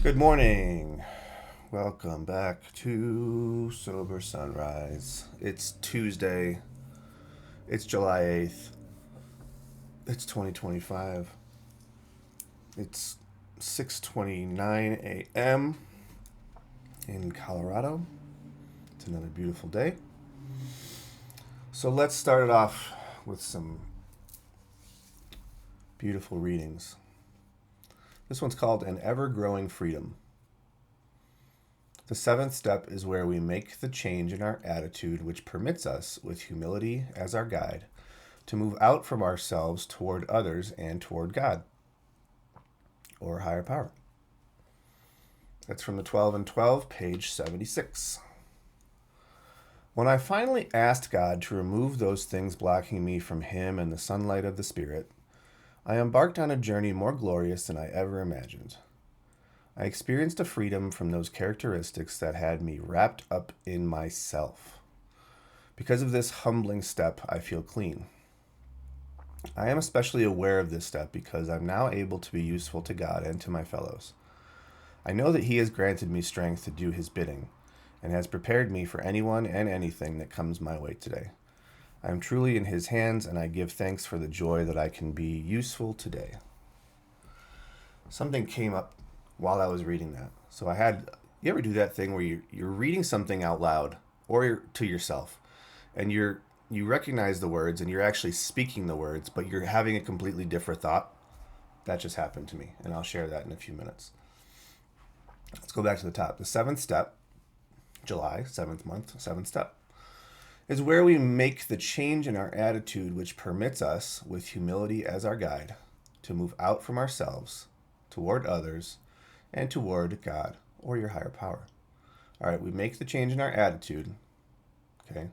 Good morning. Welcome back to Sober Sunrise. It's Tuesday. It's July 8th. It's 2025. It's 6:29 a.m. in Colorado. It's another beautiful day. So let's start it off with some beautiful readings. This one's called An Ever-Growing Freedom. The seventh step is where we make the change in our attitude which permits us, with humility as our guide, to move out from ourselves toward others and toward God, or higher power. That's from the 12 and 12, page 76. When I finally asked God to remove those things blocking me from Him and the sunlight of the Spirit, I embarked on a journey more glorious than I ever imagined. I experienced a freedom from those characteristics that had me wrapped up in myself. Because of this humbling step, I feel clean. I am especially aware of this step because I'm now able to be useful to God and to my fellows. I know that He has granted me strength to do His bidding and has prepared me for anyone and anything that comes my way today. I am truly in His hands, and I give thanks for the joy that I can be useful today. Something came up while I was reading that. So you ever do that thing where you're reading something out loud or to yourself, and you recognize the words and you're actually speaking the words, but you're having a completely different thought? That just happened to me, and I'll share that in a few minutes. Let's go back to the top. The seventh step, July, 7th month, seventh step, is where we make the change in our attitude which permits us, with humility as our guide, to move out from ourselves toward others and toward God or your higher power. All right, we make the change in our attitude. Okay,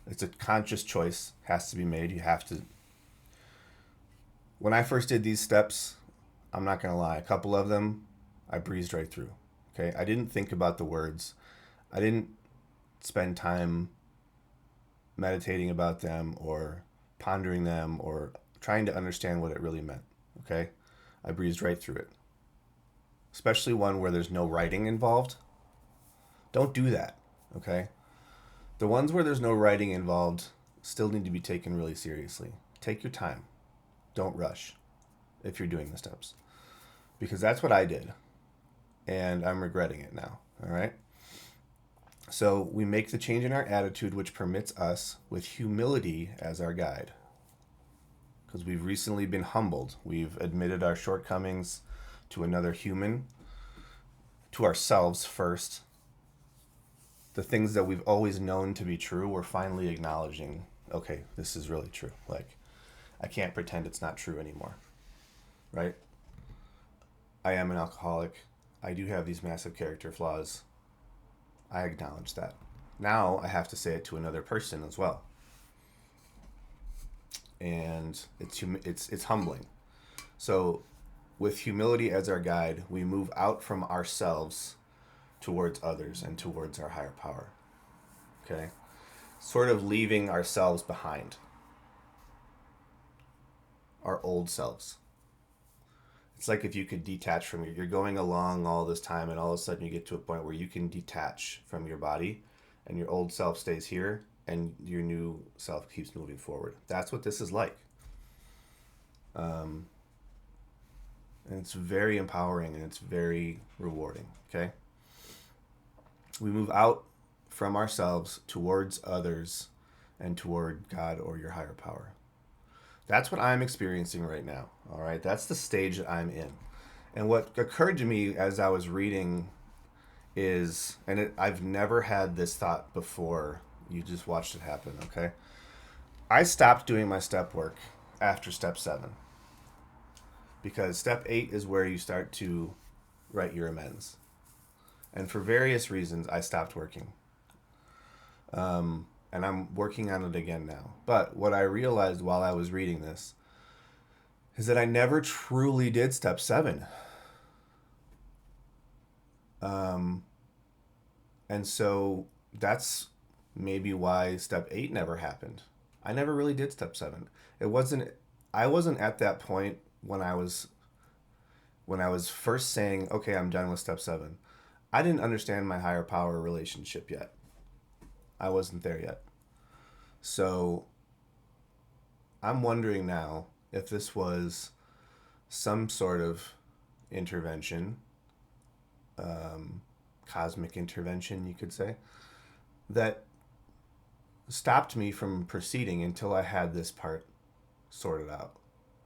it's a conscious choice, has to be made. You have to. When I first did these steps, I'm not going to lie, a couple of them I breezed right through. Okay, I didn't think about the words. I didn't spend time meditating about them or pondering them or trying to understand what it really meant. Okay, I breezed right through it. Especially one where there's no writing involved. Don't do that. Okay, the ones where there's no writing involved still need to be taken really seriously. Take your time. Don't rush if you're doing the steps, because that's what I did, and I'm regretting it now. All right. So we make the change in our attitude which permits us, with humility as our guide. Because we've recently been humbled. We've admitted our shortcomings to another human, to ourselves first. The things that we've always known to be true, we're finally acknowledging, okay, this is really true. Like, I can't pretend it's not true anymore. Right? I am an alcoholic. I do have these massive character flaws. I acknowledge that. Now I have to say it to another person as well. And it's humbling. So with humility as our guide, we move out from ourselves towards others and towards our higher power. Okay? Sort of leaving ourselves behind. Our old selves. It's like if you could detach from you're going along all this time, and all of a sudden you get to a point where you can detach from your body and your old self stays here and your new self keeps moving forward. That's what this is like. And it's very empowering and it's very rewarding. Okay. We move out from ourselves towards others and toward God or your higher power. That's what I'm experiencing right now. All right. That's the stage that I'm in. And what occurred to me as I was reading is, I've never had this thought before. You just watched it happen. Okay. I stopped doing my step work after step 7, because step 8 is where you start to write your amends. And for various reasons, I stopped working. And I'm working on it again now. But what I realized while I was reading this is that I never truly did step 7. And so that's maybe why step 8 never happened. I never really did step 7. I wasn't at that point when when I was first saying, okay, I'm done with step 7, I didn't understand my higher power relationship yet. I wasn't there yet. So I'm wondering now if this was some sort of intervention, cosmic intervention, you could say, that stopped me from proceeding until I had this part sorted out.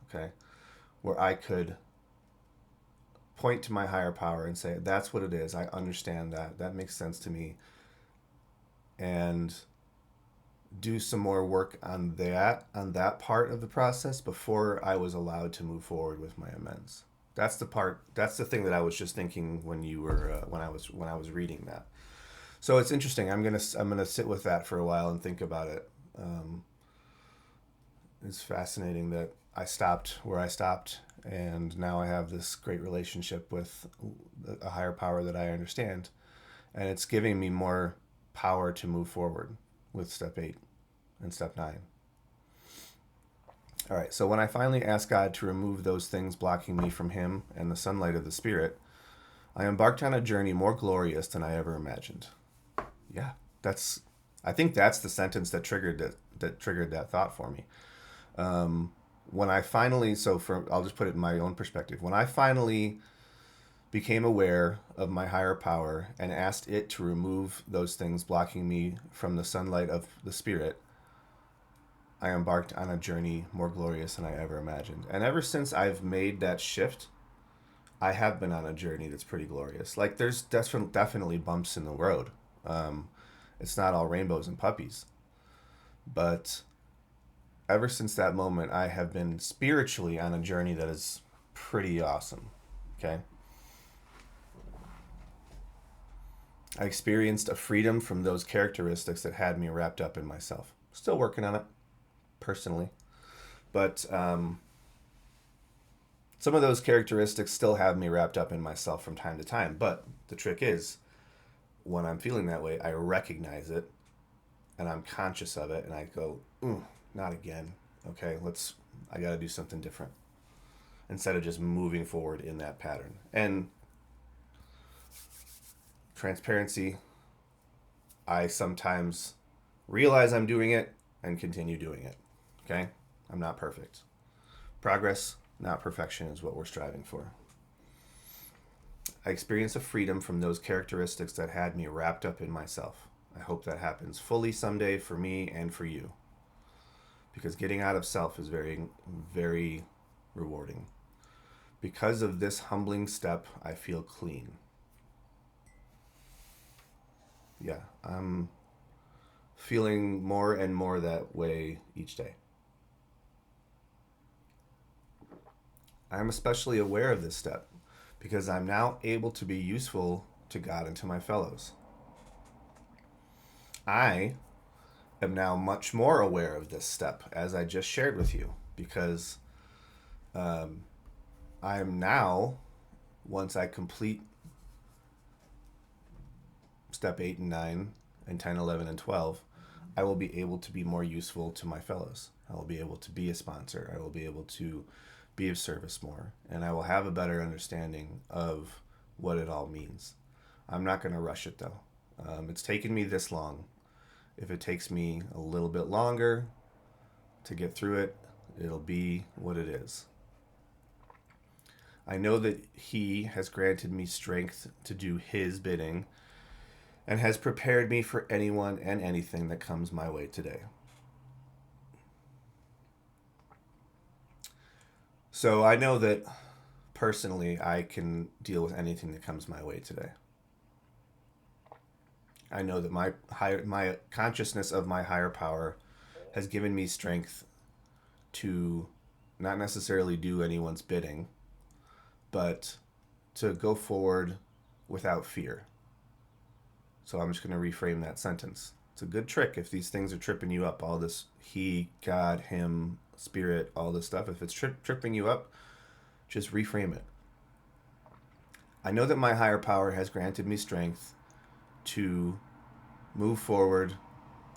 Okay? Where I could point to my higher power and say, that's what it is. I understand that. That makes sense to me. And do some more work on that part of the process before I was allowed to move forward with my amends. That's the thing that I was just thinking when you were when I was reading that. So it's interesting. I'm gonna sit with that for a while and think about it. It's fascinating that I stopped where I stopped, and now I have this great relationship with a higher power that I understand, and it's giving me more power to move forward with step 8 and step 9. All right, so when I finally asked God to remove those things blocking me from Him and the sunlight of the Spirit, I embarked on a journey more glorious than I ever imagined. Yeah, I think that's the sentence that triggered that thought for me. When I finally, I'll just put it in my own perspective. When I finally became aware of my higher power and asked it to remove those things blocking me from the sunlight of the Spirit, I embarked on a journey more glorious than I ever imagined. And ever since I've made that shift, I have been on a journey that's pretty glorious. Like, there's definitely bumps in the road. It's not all rainbows and puppies. But ever since that moment, I have been spiritually on a journey that is pretty awesome. Okay? I experienced a freedom from those characteristics that had me wrapped up in myself. Still working on it, personally. But some of those characteristics still have me wrapped up in myself from time to time. But the trick is, when I'm feeling that way, I recognize it, and I'm conscious of it, and I go, not again. Okay, I got to do something different. Instead of just moving forward in that pattern. And transparency, I sometimes realize I'm doing it and continue doing it. Okay? I'm not perfect. Progress, not perfection, is what we're striving for. I experience a freedom from those characteristics that had me wrapped up in myself. I hope that happens fully someday for me and for you. Because getting out of self is very, very rewarding. Because of this humbling step, I feel clean. Yeah, I'm feeling more and more that way each day. I'm especially aware of this step because I'm now able to be useful to God and to my fellows. I am now much more aware of this step, as I just shared with you, because I am now, once I complete step 8 and 9 and 10, 11, and 12, I will be able to be more useful to my fellows. I will be able to be a sponsor. I will be able to be of service more. And I will have a better understanding of what it all means. I'm not going to rush it, though. It's taken me this long. If it takes me a little bit longer to get through it, it'll be what it is. I know that He has granted me strength to do His bidding and has prepared me for anyone and anything that comes my way today. So I know that personally I can deal with anything that comes my way today. I know that my consciousness of my higher power has given me strength to not necessarily do anyone's bidding, but to go forward without fear. So I'm just going to reframe that sentence. It's a good trick if these things are tripping you up, all this He, God, Him, Spirit, all this stuff. If it's tripping you up, just reframe it. I know that my higher power has granted me strength to move forward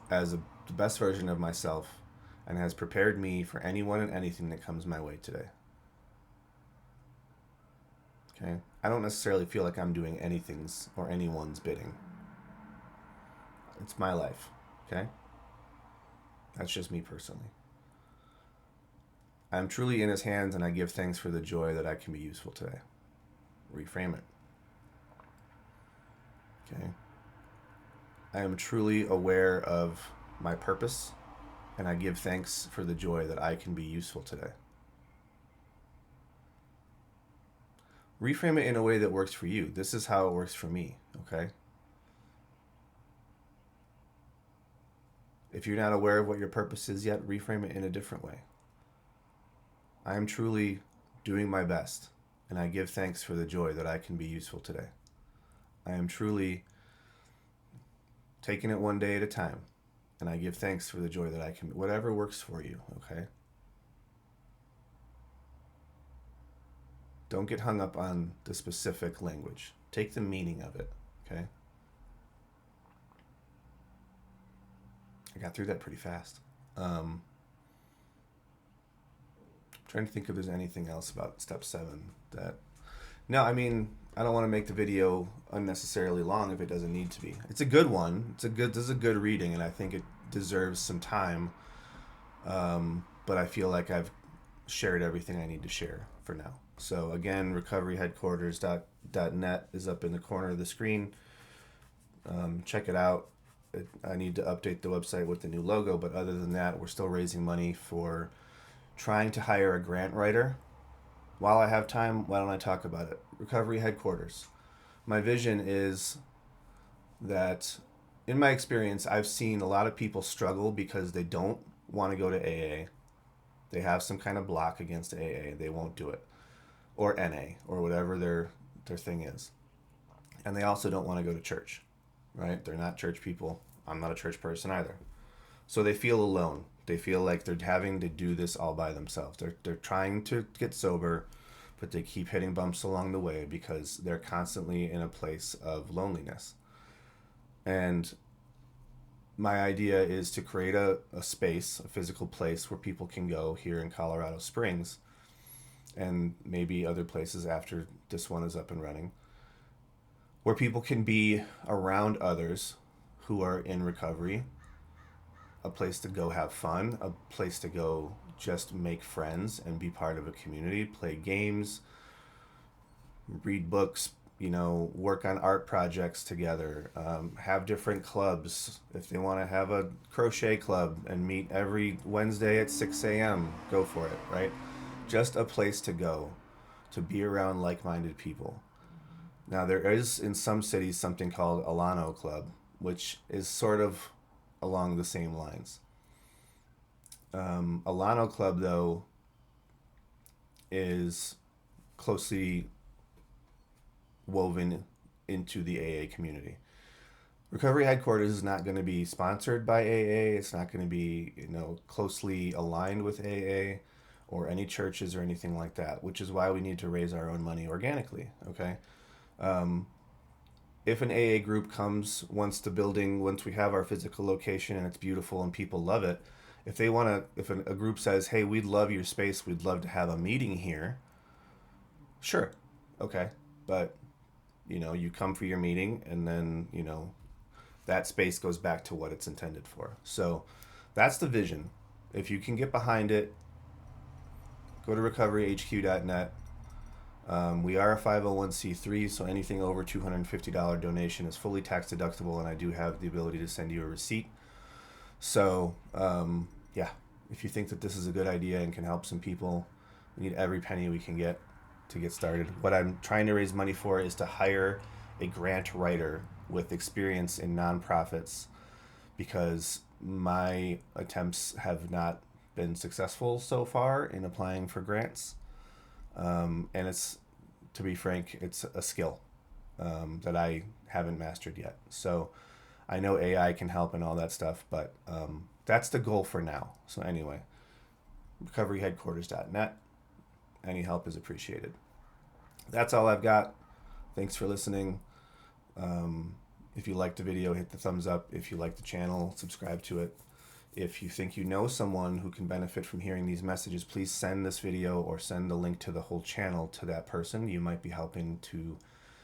as the best version of myself and has prepared me for anyone and anything that comes my way today. Okay? I don't necessarily feel like I'm doing anything's or anyone's bidding. It's my life. Okay? That's just me personally. I am truly in his hands, and I give thanks for the joy that I can be useful today. Reframe it. Okay? I am truly aware of my purpose, and I give thanks for the joy that I can be useful today. Reframe it in a way that works for you. This is how it works for me, okay? If you're not aware of what your purpose is yet, reframe it in a different way. I am truly doing my best, and I give thanks for the joy that I can be useful today. I am truly taking it one day at a time, and I give thanks for the joy that I can, whatever works for you, okay? Don't get hung up on the specific language. Take the meaning of it, okay? I got through that pretty fast. Trying to think if there's anything else about step 7 that... No, I mean, I don't want to make the video unnecessarily long if it doesn't need to be. It's a good one. This is a good reading, and I think it deserves some time. But I feel like I've shared everything I need to share for now. So again, recoveryheadquarters.net is up in the corner of the screen. Check it out. I need to update the website with the new logo, but other than that, we're still raising money for trying to hire a grant writer. While I have time, why don't I talk about it? Recovery headquarters. My vision is that, in my experience, I've seen a lot of people struggle because they don't want to go to AA. They have some kind of block against AA. They won't do it. Or NA, or whatever their thing is. And they also don't want to go to church, right? They're not church people. I'm not a church person either. So they feel alone. They feel like they're having to do this all by themselves. They're trying to get sober, but they keep hitting bumps along the way because they're constantly in a place of loneliness. And my idea is to create a space, a physical place where people can go here in Colorado Springs, and maybe other places after this one is up and running, where people can be around others who are in recovery, a place to go have fun, a place to go just make friends and be part of a community, play games, read books, work on art projects together, have different clubs. If they want to have a crochet club and meet every Wednesday at 6 a.m., go for it, right? Just a place to go, to be around like-minded people. Now, there is in some cities something called Alano Club, which is sort of along the same lines. Alano Club, though, is closely woven into the AA community. Recovery Headquarters is not going to be sponsored by AA. It's not going to be, closely aligned with AA or any churches or anything like that, which is why we need to raise our own money organically, okay? If an AA group comes once we have our physical location and it's beautiful and people love it, if a group says, hey, we'd love your space, we'd love to have a meeting here, sure, okay. But, you come for your meeting and then, that space goes back to what it's intended for. So that's the vision. If you can get behind it, go to recoveryhq.net. We are a 501c3, so anything over $250 donation is fully tax deductible, and I do have the ability to send you a receipt. So, if you think that this is a good idea and can help some people, we need every penny we can get to get started. What I'm trying to raise money for is to hire a grant writer with experience in nonprofits, because my attempts have not been successful so far in applying for grants. And it's, to be frank, it's a skill that I haven't mastered yet. So I know AI can help and all that stuff, but that's the goal for now. So anyway, recoveryheadquarters.net. Any help is appreciated. That's all I've got. Thanks for listening. If you liked the video, hit the thumbs up. If you like the channel, subscribe to it. if you think you know someone who can benefit from hearing these messages, please send this video or send the link to the whole channel to that person. You might be helping to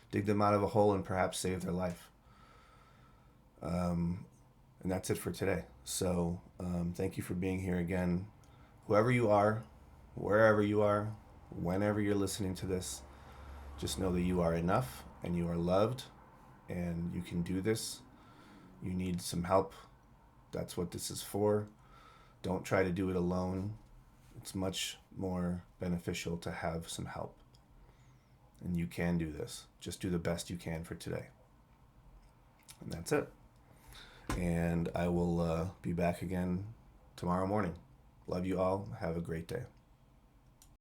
dig them out of a hole and perhaps save their life. And that's it for today. So thank you for being here again. Whoever you are, wherever you are, whenever you're listening to this, just know that you are enough and you are loved and you can do this. You need some help. That's what this is for. Don't try to do it alone. It's much more beneficial to have some help. And you can do this. Just do the best you can for today. And that's it. And I will be back again tomorrow morning. Love you all. Have a great day.